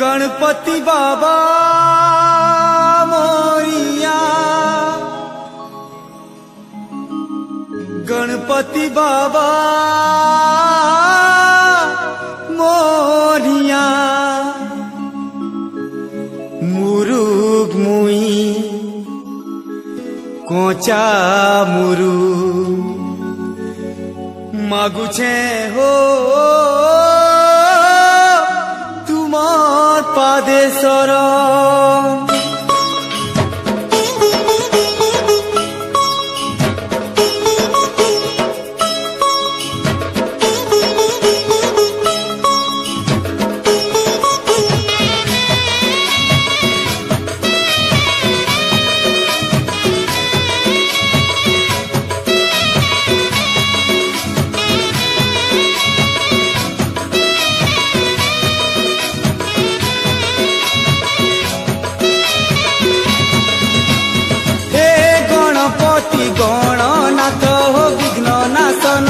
गणपति बाबा मोरिया, गणपति बाबा मोरिया। मुरुग मुई कोचा मुरु मागुछे हो तुमार पादे शरण। गणनाथ हो विघ्न नाशन,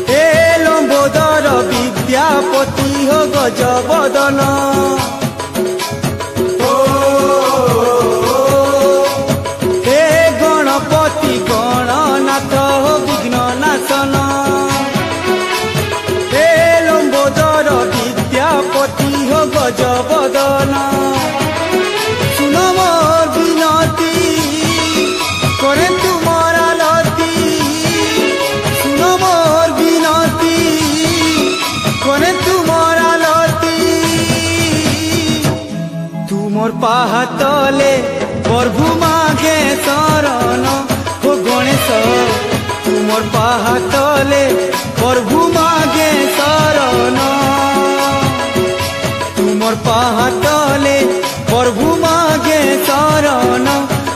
हे लंबोदर विद्यापति हो गजबदन। हे गणपति गणनाथ हो विघ्न नाशन, हे लंबोदर विद्यापति हो गजबदन। करे तुम्हारा लती सुनो मोर बिनती, करे तुम्हारा लती तुमोर पाहातले प्रभु मागे शरण। हो गणेश तुमोर पाहातले प्रभु मागे शरण, तुमोर पाहातले प्रभु मागे शरण।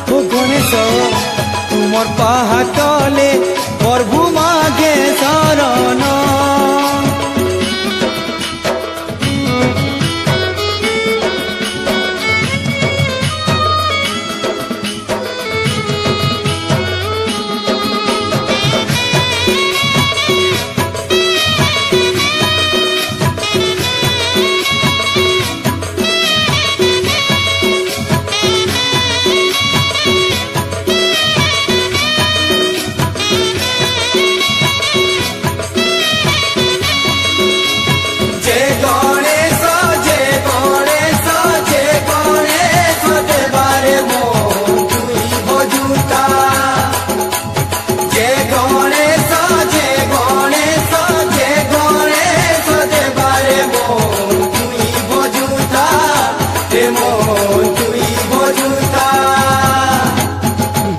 हो गणेश तुमोर पाहातले प्रभु मागे शरण।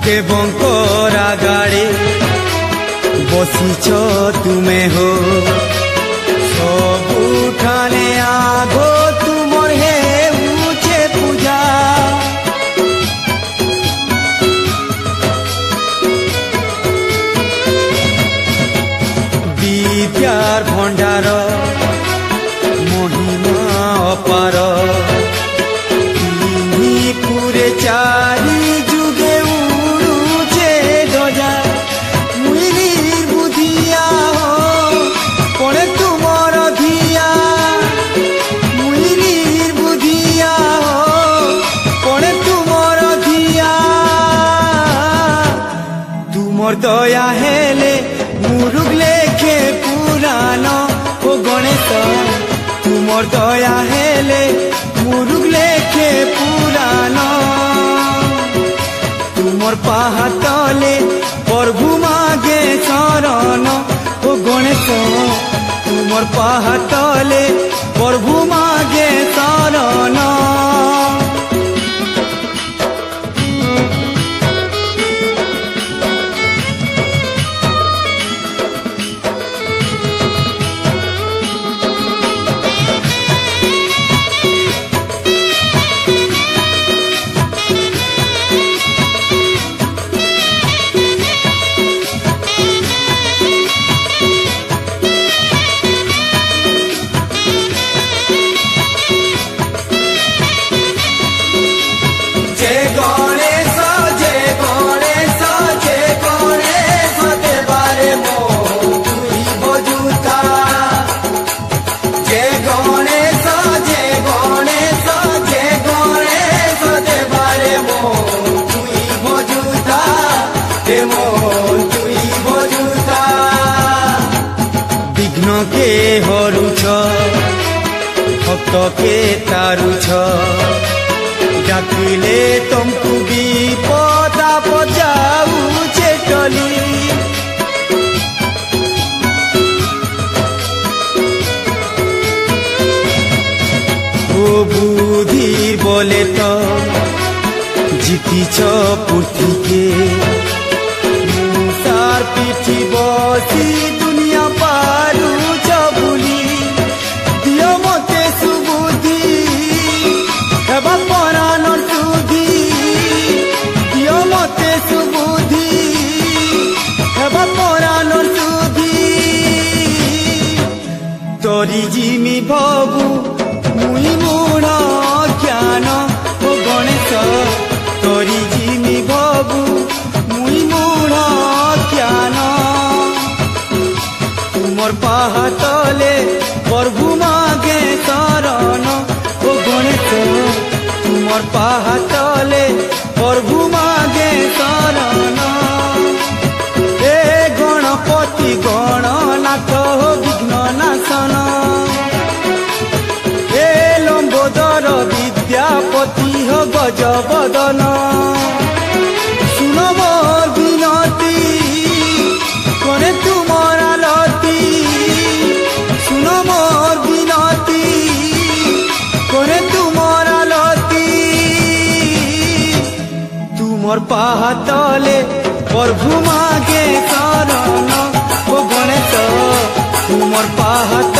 देवंकर आगाड़े बसीच तुमे हो, सबुठाने आगो तुमर हे उचे पूजा। विद्यार भंडार महिमा अपार, पूरे चारी जुगे उड़ुचे ध्वजा। मुइर बुधिया हो पड़े तुमर धिया, मुइर बुधिया हो पड़े तुमर धिया। तुमर दया हेले मुरुग लेखे पुराण। हो गणेश तुमर दया हेले मुरुग लेखे पुराण। तुमर पाहातले प्रभु मागे शरण। हो गणेश तुमर पाहातले प्रभु मागे शरण। के हरुछ भक्त के तारुछ डाकिले तुमको विपद आपद जाऊचे टली ओ बुधिर बोले तो जीतीछ पूर्ति के मुसार पिठी बसी दुनिया पारुछ बुली दियो मते सुबुद्धि हेबा परानर सुधि दियो मते सुबुद्धि हेबा परानर सुधि तोरी जिमी भबु मुई मूढ़ ज्ञान ओ गणेश तोरी जिमी भबु मुई मूढ़ ज्ञान तुमर पाहातले प्रभु मागे शरण ओ गणेश तुमर पाहातले प्रभु मागे शरण ए गणपति गणनाथ विघ्न नाशन ए लंबोदर विद्यापति हो गजबदन सुन मोर विनती करे तुमर आलती सुन मोर विनती करे तुमर आलती तुमर पाहातले प्रभु मागे शरण ओ गणेश तुमर पाहात